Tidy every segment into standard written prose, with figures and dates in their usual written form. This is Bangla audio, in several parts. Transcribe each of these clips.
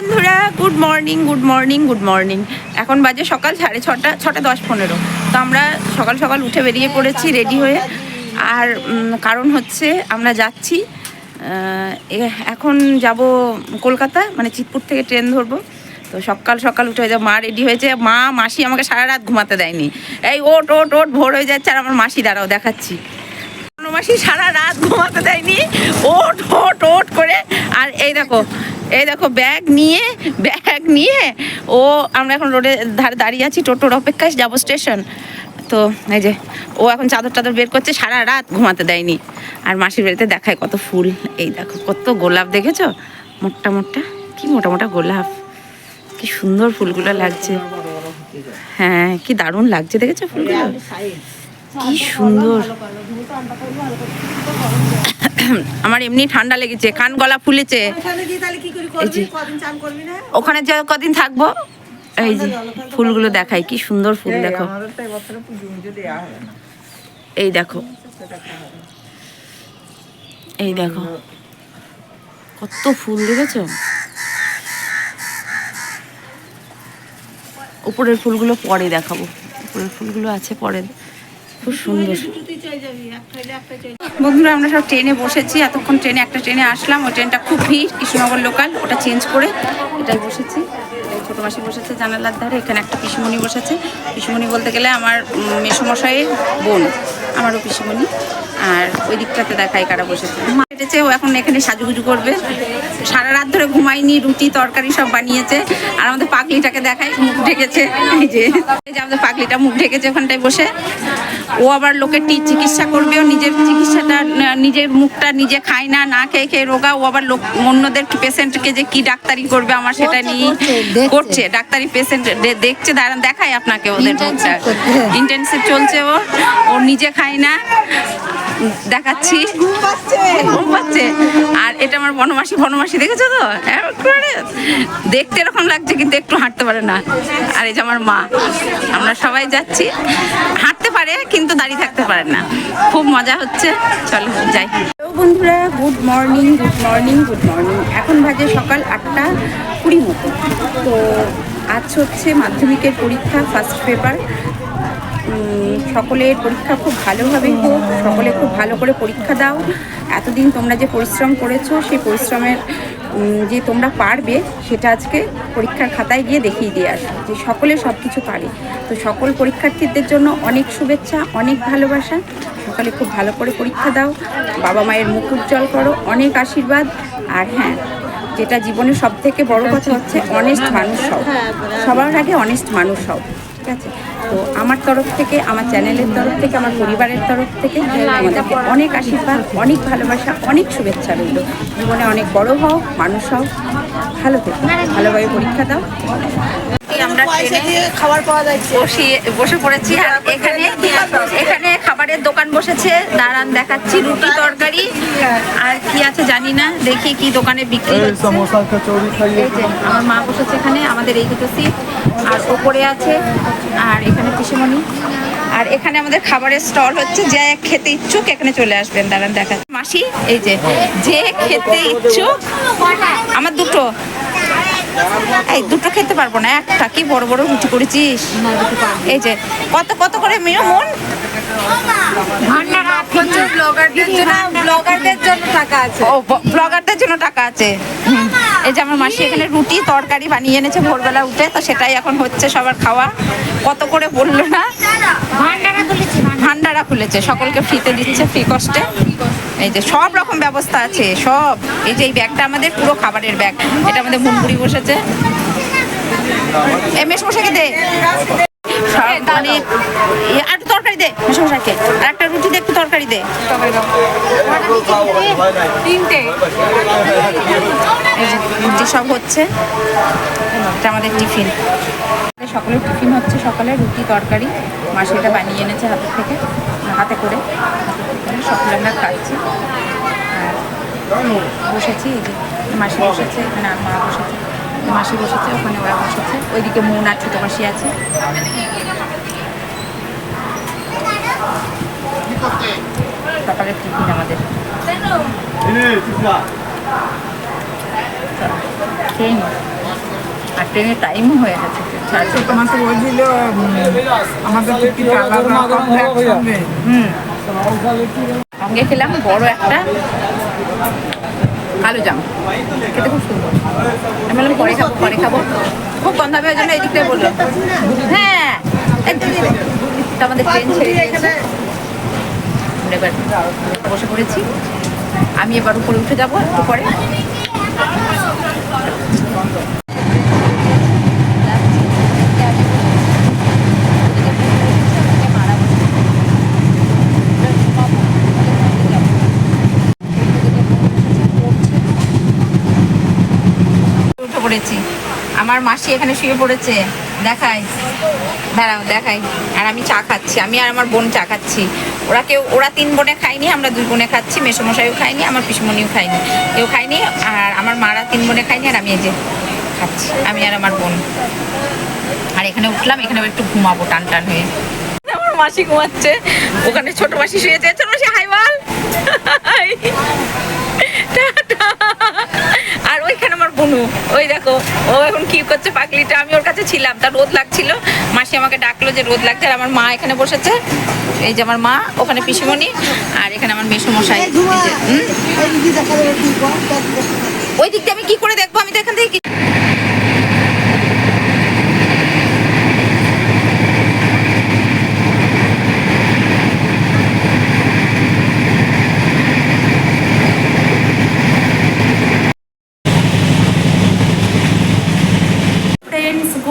বন্ধুরা, good morning good morning good morning. এখন বাজে সকাল 6:30, 6:10-15। তো আমরা সকাল সকাল উঠে বেরিয়ে পড়েছি রেডি হয়ে। আর কারণ হচ্ছে আমরা যাচ্ছি, এখন যাব কলকাতা, মানে চিতপুর থেকে ট্রেন ধরবো। তো সকাল সকাল উঠে যাবো। মা রেডি হয়েছে, মাসি আমাকে সারা রাত ঘুমাতে দেয়নি। এই ওট ওট ওট, ভোর হয়ে যাচ্ছে। আর আমার মাসি, দাঁড়াও দেখাচ্ছি, মাসি সারা রাত ঘুমাতে দেয়নি, ওট ওট ওট করে। আর এই দেখো ব্যাগ নিয়ে ও, আমরা এখন রোডের ধারে দাঁড়িয়ে আছি, টোটোর অপেক্ষায় যাবো স্টেশন। তো এই যে ও এখন চাদর টাদর বের করছে, সারা রাত ঘুমাতে দেয়নি। আর মাসির বাড়িতে দেখায় কত ফুল, এই দেখো কত গোলাপ, দেখেছো? মোটা মোটা, কি মোটা মোটা গোলাপ, কি সুন্দর ফুলগুলো লাগছে। হ্যাঁ, কি দারুণ লাগছে, দেখেছো ফুলগুলো কি সুন্দর। আমার এমনি ঠান্ডা লেগেছে, কান গলা ফুলেছে। ওখানে যে কদিন থাকবো, এই যে ফুলগুলো দেখাই, কি সুন্দর ফুল দেখো। এই দেখো কত ফুল, দেখেছো? উপরের ফুলগুলো পরে দেখাবো, উপরের ফুলগুলো আছে পরে, খুব সুন্দর। বন্ধুরা, আমরা সব ট্রেনে বসেছি, এতক্ষণ ট্রেনে একটা ট্রেনে আসলাম, ওই ট্রেনটা খুব ভিড়, কৃষ্ণনগর লোকাল, ওটা চেঞ্জ করে এটাই বসেছি। ছোটো মাসি বসেছে জানালার ধারে, এখানে একটা পিসিমণি বসেছে। পিসিমণি বলতে গেলে আমার মেসোমশাইয়ের বোন, আমারও পিসিমণি। আর ওই দিকটাতে দেখায় কারা বসেছে। মা হেঁটেছে, ও এখন এখানে সাজুগুজু করবে। সারা রাত ধরে ঘুমায়নি, রুটি তরকারি সব বানিয়েছে। আর আমাদের পাগলিটাকে দেখায়, মুখ ঢেকেছে, এই যে আমাদের পাগলিটা মুখ ঢেকেছে ওখানটায় বসে। ও আবার লোকের চিকিৎসা করবে, ও নিজের চিকিৎসাটা, নিজের মুখটা নিজে খায় না, না খেয়ে খেয়ে রোগা। ও আবার অন্যদের পেশেন্টকে যে কি ডাক্তারি করবে, আমার সেটা নিয়ে করছে। ডাক্তারি পেশেন্ট দেখছে, দেখায় আপনাকে ওদের মুখটা, ইন্টেনসিভ চলছে ও নিজে খায় না, দেখাচ্ছি, ঘুম পাচ্ছে। আর এটা আমার বনমাসি, দেখেছো তো? দেখতে এরকম লাগছে, কিন্তু একটু হাঁটতে পারে না। আর এই যে আমার মা, আমরা সবাই যাচ্ছি। হাঁটতে পারে কিন্তু দাঁড়িয়ে থাকতে পারে না। খুব মজা হচ্ছে, চলো যাই। বন্ধুরা, good morning good morning good morning. এখন বাজে সকাল 8:20 মতো। তো আজ হচ্ছে মাধ্যমিকের পরীক্ষা, ফার্স্ট পেপার। সকলের পরীক্ষা খুব ভালোভাবে হোক, সকলে খুব ভালো করে পরীক্ষা দাও। এতদিন তোমরা যে পরিশ্রম করেছো, সেই পরিশ্রমের যে তোমরা পারবে, সেটা আজকে পরীক্ষার খাতায় গিয়ে দেখিয়ে দিয়ে আসো যে সকলে সব কিছু পারে। তো সকল পরীক্ষার্থীদের জন্য অনেক শুভেচ্ছা, অনেক ভালোবাসা। সকালে খুব ভালো করে পরীক্ষা দাও, বাবা মায়ের মুখ উজ্জ্বল করো, অনেক আশীর্বাদ। আর হ্যাঁ, যেটা জীবনের সব থেকে বড় কথা হচ্ছে অনেস্ট মানুষ হও, সবার আগে অনেস্ট মানুষ হও, ঠিক আছে? তো আমার তরফ থেকে, আমার চ্যানেলের তরফ থেকে, আমার পরিবারের তরফ থেকে আমাদেরকে অনেক আশীর্বাদ, অনেক ভালোবাসা, অনেক শুভেচ্ছা রইল। জীবনে অনেক বড় হও, মানুষ হও, ভালো থেকো, ভালোভাবে পরীক্ষা দাও। আমরা খাবার পাওয়া যাচ্ছে, বসে পড়েছি। আর এখানে খাবারের দোকান বসেছে, দাঁড়ান দেখাচ্ছি, রুটি তরকারি আর কি আছে জানি না, দেখি কি দোকানে বিক্রি হচ্ছে। এই যে আমার মা বসেছে এখানে, আমাদের এই দুটো সিট, আর ওপরে আছে, আর এখানে পিসিমণি। আর এখানে আমাদের খাবারের স্টল হচ্ছে, যে খেতে ইচ্ছুক এখানে চলে আসবেন। দাঁড়ান দেখাচ্ছি মাসি, এই যে খেতে ইচ্ছুক, আমার দুটো, এই দুটো খেতে পারবো না, একটা। কি বড় বড় রুটি করেছিস, এই যে কত কত করে মেয়ে মন। ব্লগারদের জন্য টাকা আছে, ও ব্লগারদের জন্য টাকা আছে। এই যে আমার মাসি এখানে রুটি তরকারি বানিয়ে এনেছে ভোরবেলা উঠে, তো সেটাই এখন হচ্ছে সবার খাওয়া। কত করে বললো না, ভান্ডারা খুলেছে, সকলকে ফ্রিতে দিচ্ছে, ফ্রি কস্টে। এই যে সব রকম ব্যবস্থা আছে, সব। এই যে এই ব্যাগটা আমাদের পুরো খাবারের ব্যাগ, এটা আমাদের মুনপুরি বসেছে। এমএস মশাইকে দে, মানে আর তরকারি দে মশাইকে, আর একটা রুটি দে, একটু তরকারি দে। এই যে রুটি সব হচ্ছে, এটা আমাদের টিফিন। সকলের টিফিন হচ্ছে সকালে, রুটি তরকারি। মাসি এটা বানিয়ে এনেছে হাতে করে সকলে আমরা খাচ্ছি। আর বসেছি, এই যে মাসি বসেছে, এখানে আর মা বসেছে, মাসি বসেছে, ওখানে ওরা বসেছে, ওইদিকে মন আর ছোটো মাসি আছে। সকালের টিফিন আমাদের। খেয়ে আর ট্রেনের টাইমও হয়ে গেছে তোমাকে বলছিল আমাদের টিকিট আলাদা একসঙ্গে। সঙ্গে খেলাম বড় একটা কালো জাম, খেতে খুব সুন্দর। আমি বললাম পরে খাবো খুব গন্ধ হবে, ওই জন্য এই দিকটাই বললাম। হ্যাঁ তো আমাদের ট্রেন ছেড়ে দিয়েছে, আমরা এবার বসে পড়েছি। আমি এবার উপরে উঠে যাবো একটু পরে। উঠে পড়েছি, আমার মাসি এখানে শুয়ে পড়েছে, দেখাই দাঁড়াও দেখাই। আর আমি চা খাচ্ছি, আমি আর আমার বোন চা খাচ্ছি। ওরা 3 বোনে খাইনি, আমরা 2 বোনে খাচ্ছি। মেসোমশাইও খাইনি, আমার পিসমণিও খাইনি, কেউ খাইনি। আর আমার মারা 3 বোনে খাইনি, আর আমি এই যে খাচ্ছি, আমি আর আমার বোন। আর এখানে উঠলাম, এখানে একটু ঘুমাবো টান টান হয়ে। আমার মাসি ঘুমাচ্ছে, ওখানে ছোট মাসি শুয়েছে। ছোট মাসি হাই বল। আর ওইখানে আমার বোনু, ওই দেখো ও এখন কি করছে পাগলিটা। আমি ওর কাছে ছিলাম, তার রোদ লাগছিল, মাসি আমাকে ডাকলো যে রোদ লাগছে। আর আমার মা এখানে বসেছে, এই যে আমার মা, ওখানে পিসিমণি, আর এখানে আমার মেসোমশাই। ওই দিক দিয়ে আমি কি করে দেখবো, আমি তো এখান থেকে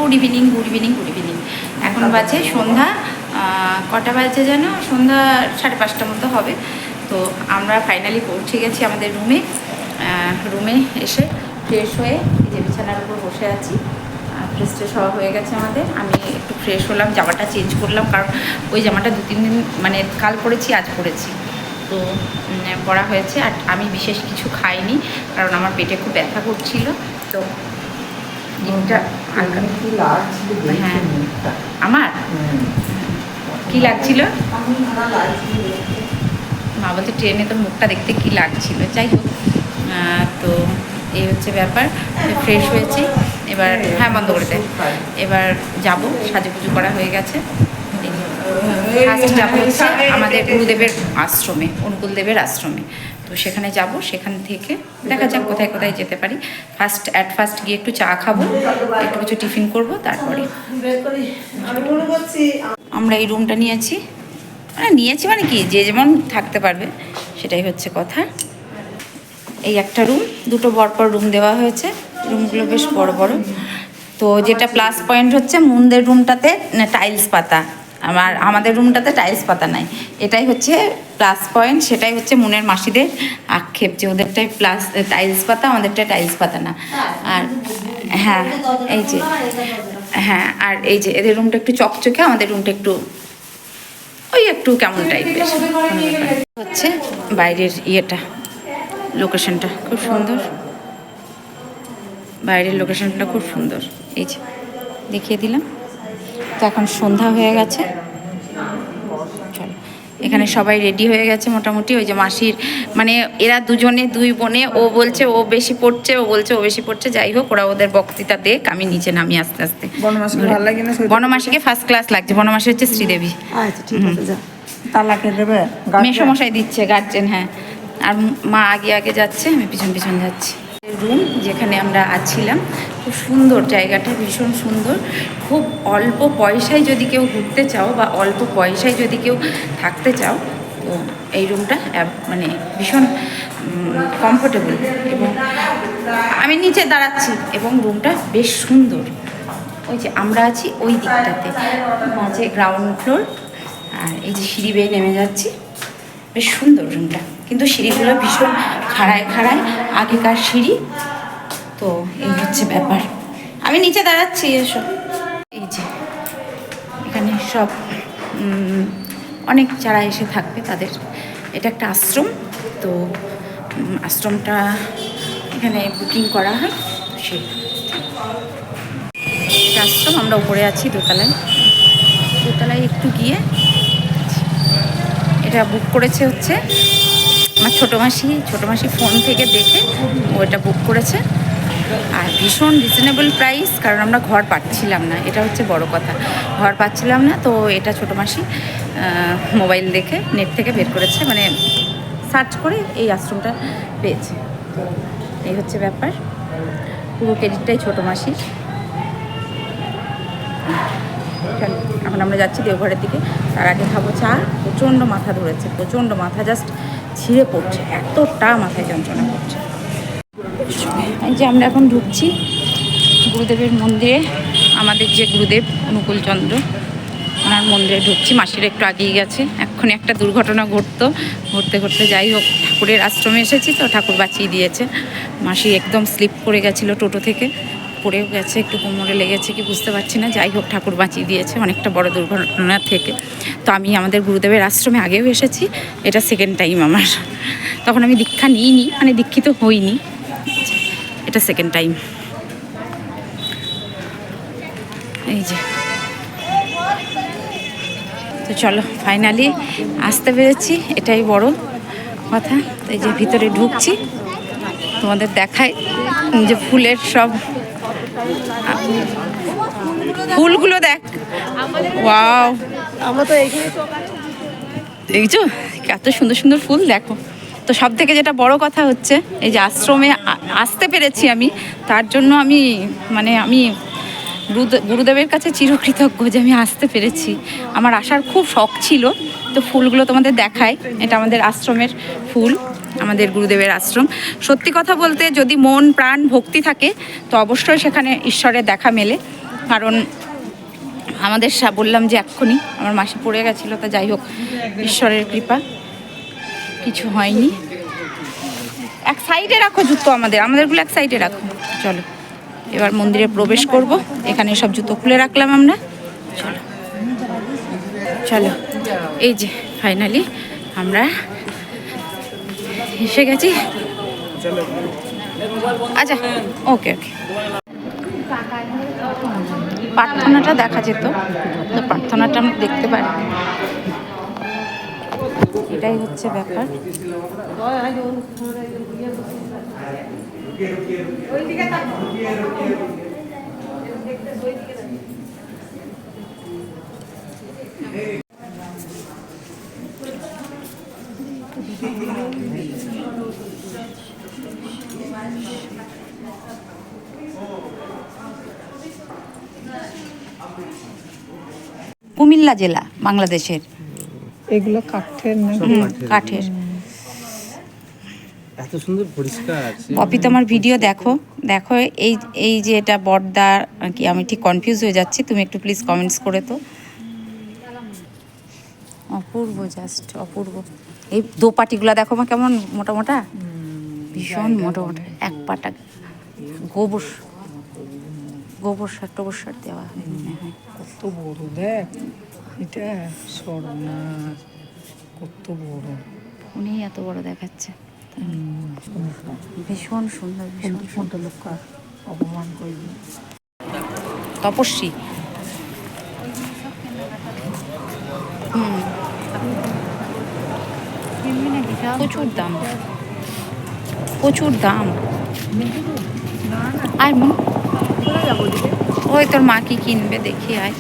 গুড ইভিনিং। এখন বাজে সন্ধ্যা, কটা বাজে যেন, সন্ধ্যা 5:30 মতো হবে। তো আমরা ফাইনালি পৌঁছে গেছি আমাদের রুমে এসে ফ্রেশ হয়ে এই যে বিছানার উপর বসে আছি। ফ্রেশ হওয়া হয়ে গেছে আমাদের। আমি একটু ফ্রেশ হলাম, জামাটা চেঞ্জ করলাম, কারণ ওই জামাটা 2-3 দিন মানে কাল পরেছি আজ পরেছি, তো পরা হয়েছে। আর আমি বিশেষ কিছু খাইনি, কারণ আমার পেটে খুব ব্যথা করছিল। তো হ্যাঁ, আমার কি লাগছিল, মা বলতে ট্রেনে তোর মুখটা দেখতে কি লাগছিল। যাই হোক, তো এই হচ্ছে ব্যাপার। ফ্রেশ হয়েছি এবার, হ্যাঁ বন্ধ করে দেয়। এবার যাবো, সাজুগুজু করা হয়ে গেছে। ফার্স্ট যাবো হচ্ছে আমাদের গুরুদেবের আশ্রমে, অনুকূলদেবের আশ্রমে। তো সেখানে যাব, সেখান থেকে দেখা যাক কোথায় কোথায় যেতে পারি। ফার্স্ট গিয়ে একটু চা খাবো, একটু কিছু টিফিন করবো, তারপরে আমরা এই রুমটা নিয়েছি মানে কি, যে যেমন থাকতে পারবে সেটাই হচ্ছে কথা। এই একটা রুম, 2টো পরপর রুম দেওয়া হয়েছে, রুমগুলো বেশ বড় বড়। তো যেটা প্লাস পয়েন্ট হচ্ছে মুনদের রুমটাতে টাইলস পাতা, আমাদের রুমটাতে টাইলস পাতা নাই, এটাই হচ্ছে প্লাস পয়েন্ট। সেটাই হচ্ছে মুনের মাসিদের আক্ষেপ, যে ওদেরটাই প্লাস টাইলস পাতা, আমাদেরটা টাইলস পাতা না। আর হ্যাঁ এই যে, হ্যাঁ আর এই যে এদের রুমটা একটু চকচকে, আমাদের রুমটা একটু ওই একটু কেমন টাইপের হচ্ছে। বাইরের লোকেশনটা খুব সুন্দর, বাইরের লোকেশনটা খুব সুন্দর, এই যে দেখিয়ে দিলাম। তো এখন সন্ধ্যা হয়ে গেছে, চলো এখানে সবাই রেডি হয়ে গেছে মোটামুটি। ওই যে মাসির মানে এরা 2 বোনে, ও বলছে ও বেশি পড়ছে, ও বলছে ও বেশি পড়ছে। যাই হোক, ওরা ওদের বক্তৃতা দেখ, আমি নিচে নামি আস্তে আস্তে। বনমাসিকে ফার্স্ট ক্লাস লাগছে। বনমাসি হচ্ছে শ্রীদেবী। আচ্ছা ঠিক আছে, যা তালাকে দেবে, মেসোমশাই দিচ্ছে গার্জেন, হ্যাঁ। আর মা আগে যাচ্ছে, আমি পিছন যাচ্ছি। রুম যেখানে আমরা আছিলাম, খুব সুন্দর জায়গাটা, ভীষণ সুন্দর। খুব অল্প পয়সায় যদি কেউ ঘুরতে চাও বা অল্প পয়সায় যদি কেউ থাকতে চাও, তো এই রুমটা মানে ভীষণ কমফোর্টেবল। এবং আমি নিচে দাঁড়াচ্ছি এবং রুমটা বেশ সুন্দর। ওই যে আমরা আছি ওই দিকটাতে, মাঝে গ্রাউন্ড ফ্লোর, আর এই যে সিঁড়ি বেয়ে নেমে যাচ্ছি। বেশ সুন্দর রুমটা, কিন্তু সিঁড়িগুলো ভীষণ খাড়ায় আগেকার সিঁড়ি। তো এই হচ্ছে ব্যাপার। আমি নিচে দাঁড়াচ্ছি, এসব এই যে এখানে সব অনেক যারা এসে থাকবে তাদের, এটা একটা আশ্রম। তো আশ্রমটা এখানে বুকিং করা হয়, সেই আশ্রম। আমরা উপরে আছি দোতলায় একটু গিয়ে, এটা বুক করেছে হচ্ছে আমার ছোটো মাসি ফোন থেকে দেখে ও এটা বুক করেছে। আর ভীষণ রিজনেবল প্রাইস, কারণ আমরা ঘর পাচ্ছিলাম না, এটা হচ্ছে বড় কথা। ঘর পাচ্ছিলাম না, তো এটা ছোটো মাসি মোবাইল দেখে নেট থেকে বের করেছে, মানে সার্চ করে এই আশ্রমটা পেয়েছে। তো এই হচ্ছে ব্যাপার, পুরো ক্রেডিটটাই ছোটো মাসির। চলো এখন আমরা যাচ্ছি দেওঘরের দিকে, তার আগে খাবো চা। প্রচণ্ড মাথা ধরেছে, প্রচণ্ড মাথা জাস্ট ছিঁড়ে পড়ছে, এতটা মাথায় যন্ত্রণা করছে। এই যে আমরা এখন ঢুকছি গুরুদেবের মন্দিরে, আমাদের যে গুরুদেব অনুকূলচন্দ্র, ওনার মন্দিরে ঢুকছি। মাসির একটু আগিয়ে গেছে, এক্ষুনি একটা দুর্ঘটনা ঘটতে ঘটতে যাই হোক, ঠাকুরের আশ্রমে এসেছি তো ঠাকুর বাঁচিয়ে দিয়েছে। মাসি একদম স্লিপ করে গেছিলো টোটো থেকে, পড়েও গেছে, একটু কোমরে লেগেছে কি বুঝতে পারছি না, যাই হোক ঠাকুর বাঁচিয়ে দিয়েছে অনেকটা বড় দুর্ঘটনা থেকে। তো আমি আমাদের গুরুদেবের আশ্রমে আগেও এসেছি, এটা সেকেন্ড টাইম আমার। তখন আমি দীক্ষা নিইনি, মানে দীক্ষিত হইনি, এটা সেকেন্ড টাইম। এই যে, তো চলো ফাইনালি আসতে পেরেছি, এটাই বড় কথা। এই যে ভিতরে ঢুকছি, তোমাদের দেখাই যে ফুলের সব ফুলগুলো দেখ, ওয়াও, আমরা তো এইখানে দেখছো কত সুন্দর সুন্দর ফুল, দেখো। তো সব থেকে যেটা বড় কথা হচ্ছে এই যে আশ্রমে আসতে পেরেছি আমি, তার জন্য আমি আমি গুরুদেবের কাছে চিরকৃতজ্ঞ যে আমি আসতে পেরেছি। আমার আসার খুব শখ ছিল। তো ফুলগুলো তোমাদের দেখাই, এটা আমাদের আশ্রমের ফুল, আমাদের গুরুদেবের আশ্রম। সত্যি কথা বলতে যদি মন প্রাণ ভক্তি থাকে তো অবশ্যই সেখানে ঈশ্বরের দেখা মেলে। কারণ আমাদের বললাম যে এক্ষুনি আমার মাসি পড়ে গেছিলো, তা যাই হোক ঈশ্বরের কৃপা, কিছু হয়নি। এক সাইডে রাখো জুতো, আমাদেরগুলো এক সাইডে রাখো। চলো এবার মন্দিরে প্রবেশ করব, এখানে সব জুতো খুলে রাখলাম আমরা। চলো চলো, এই যে ফাইনালি আমরা এসে গেছি। আচ্ছা, ওকে ওকে। প্রার্থনাটা দেখা যেত, তো প্রার্থনাটা আমরা দেখতে পারি, এটাই হচ্ছে ব্যাপার। কুমিল্লা জেলা, বাংলাদেশের। এগুলো কাঠের না? কাঠের। এত সুন্দর পরিষ্কার। পপি তোমার ভিডিও দেখো, দেখো এই যে এটা বড়দা কি, আমি ঠিক কনফিউজ হয়ে যাচ্ছি, তুমি একটু প্লিজ কমেন্টস করে। তো অপূর্ব, জাস্ট অপূর্ব। এই দোপাটিগুলো দেখো মা কেমন মোটা মোটা, ভীষণ মোটা মোটা, এক পাটা গোবর সার দেওয়া হয় মনে হয়। কত বড় দেখ, এটা সর্বনাশ, কত বড়, উনি এত বড় দেখাচ্ছে, ভীষণ সুন্দর, ভীষণ সুন্দর। লোক অপমান করবে। তপস্বী। প্রচুর দাম, প্রচুর দাম। আর ওই তোর মা কি কিনবে দেখি, আয়।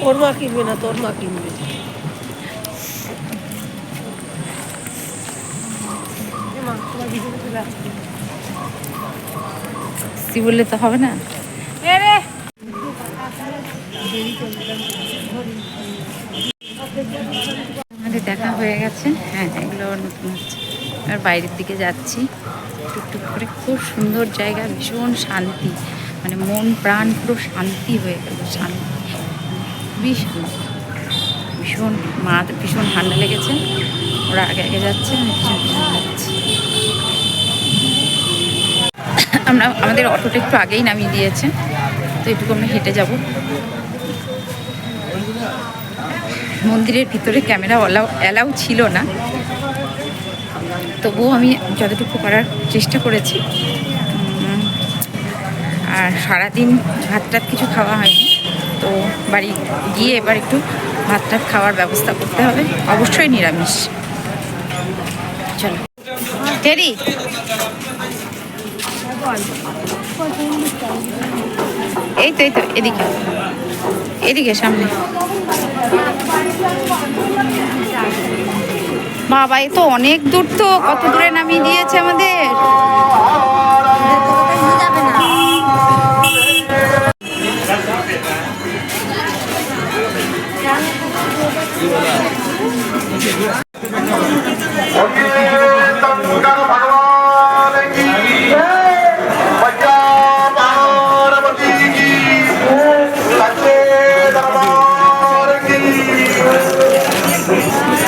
ওর মা কিনবে না, তোর মা কিনবে। বললে তো হবে না। আমাদের দেখা হয়ে গেছে, হ্যাঁ এগুলো নতুন হচ্ছে। এবার বাইরের দিকে যাচ্ছি টুকটুক করে। খুব সুন্দর জায়গা, ভীষণ শান্তি, মানে মন প্রাণ পুরো শান্তি হয়ে গেল, শান্তি, খুবই শান্তি, ভীষণ। মা ভীষণ ঠান্ডা লেগেছে, ওরা আগে আগে যাচ্ছে, আমি ভীষণ ভীষণ যাচ্ছি। আমাদের অটোটা একটু আগেই নামিয়ে দিয়েছে, তো এটুকু আমরা হেঁটে যাব। মন্দিরের ভিতরে ক্যামেরা অ্যালাউ ছিল না, তবুও আমি যতটুকু করার চেষ্টা করেছি। আর সারাদিন ভাত টাত কিছু খাওয়া হয়নি, তো বাড়ি গিয়ে এবার একটু ভাত টাত খাওয়ার ব্যবস্থা করতে হবে, অবশ্যই নিরামিষ। চলো টেরি, এই তো এদিকে এদিকে সামনে। বাবা এ তো অনেক দূর, তো কত দূরে নামিয়ে দিয়েছে আমাদের।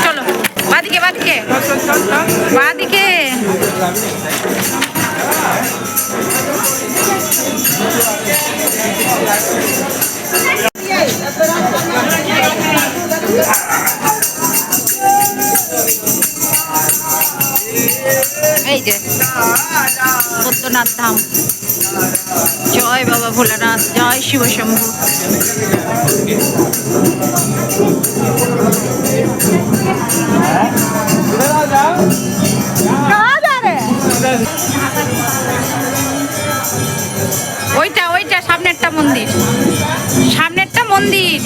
চলো বাদিকে বাদিকে বাদিকে। এই যে পদ্মনাথ ধাম। জয় বাবা ভোলানাথ, জয় শিব শম্ভু। ওইটা ওইটা সামনেরটা মন্দির, সামনেরটা মন্দির,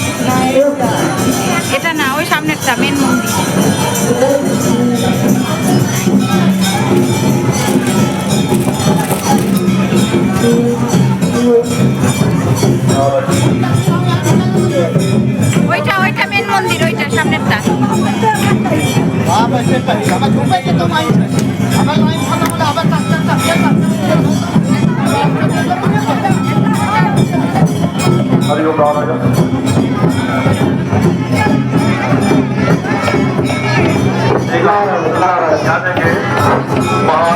এটা না, ওই সামনেরটা মেন মন্দির। ওইটা ওইটা মেন মন্দির, ওইটা সামনেরটা।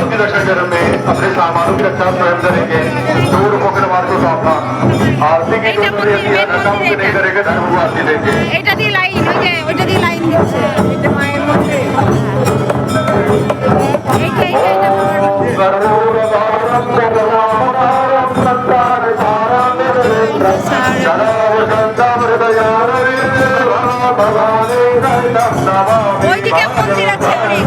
आरती दर्शन चरण में अपने सामानों की रक्षा स्वयं करेंगे। दूर होकर मार्ग को सावधान। आरती की जो नहीं करेंगे धर्म को आरती देंगे। এটা দিয়ে লাইন, ওই যে ওইটা দিয়ে লাইন দিচ্ছে, এটা মায়ের মধ্যে। এইটা এইটা এটা ওইদিকে মন্দির আছে অনেক,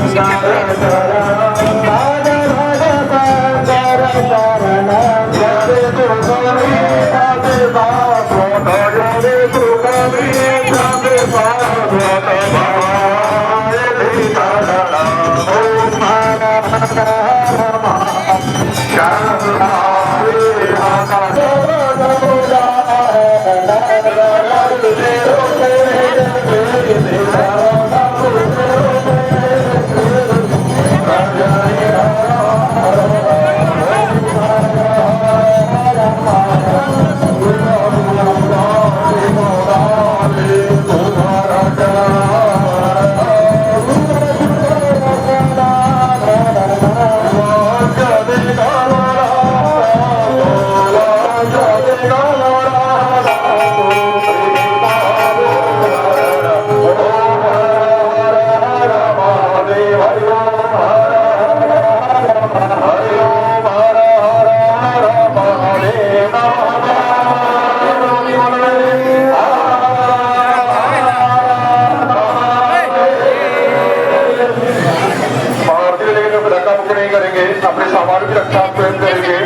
अपने सामानों की रक्षा स्वयं करेंगे।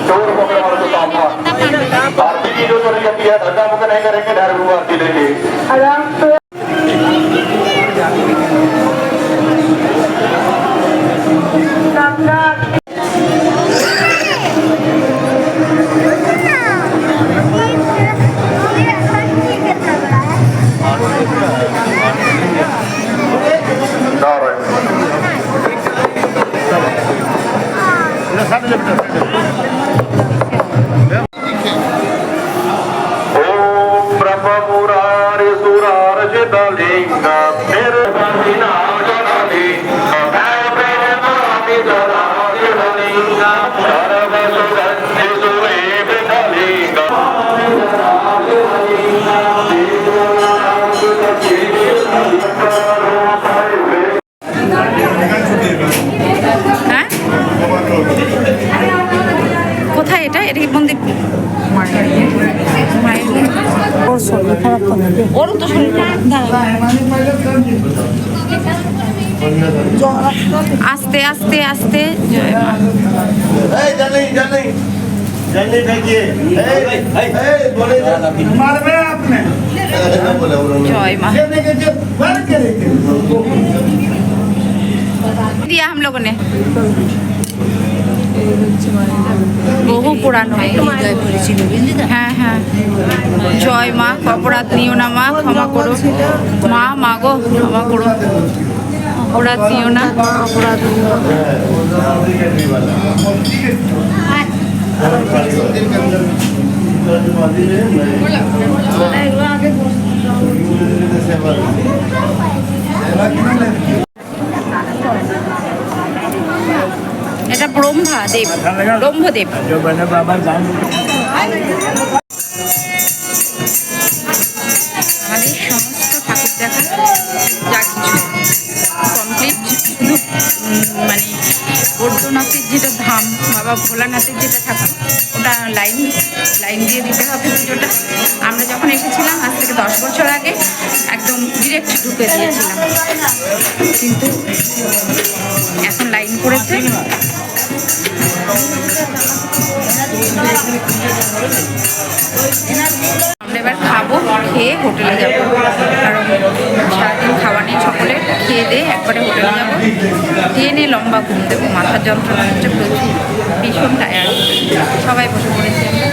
चोर होकर मार्ग को सावधान। आरती की जो चोरी करती है धक्का मुक्का नहीं करेंगे, धर्म को आरती देंगे। কোথায় এটা? এটা কি মন্দির? মায়ের ওর শরীর খারাপ, ওরও তো শরীর খারাপ। আস্তে আস্তে আস্তে। জয় মা। जय माँ दिया हम लोगों ने বহু পুরানো হ্যাঁ হ্যাঁ জয় মা অপরাধ নিও না মা ক্ষমা করো মা মা গো ক্ষমা করো অপরাধ নিও না অপরাধ এটা ব্রহ্মাদেব ব্রহ্মদেব আমাদের সমস্ত ঠাকুর দেখা যা কিছু কমপ্লিট শুধু মানে বৈদ্যনাথের যেটা ধাম বাবা ভোলানাথের যেটা ঠাকুর ওটা লাইন দিয়ে দিতে হবে পুজোটা। আমরা যখন এসেছিলাম আজ থেকে 10 বছর আগে একদম ডিরেক্ট ঢুকে দিয়েছিলাম, কিন্তু এখন লাইন করেছে। আমরা এবার খাবো, খেয়ে হোটেলে যাবো, কারণ সারাদিন খাওয়া নেই সকলের। খেয়ে দিয়ে একবারে হোটেলে যাবো, ট্রেনে লম্বা ঘুম দেবো। মাথার যন্ত্রণা হচ্ছে প্রচুর, ভীষণ টায়ার্ড। সবাই বসে পড়েছি আমরা।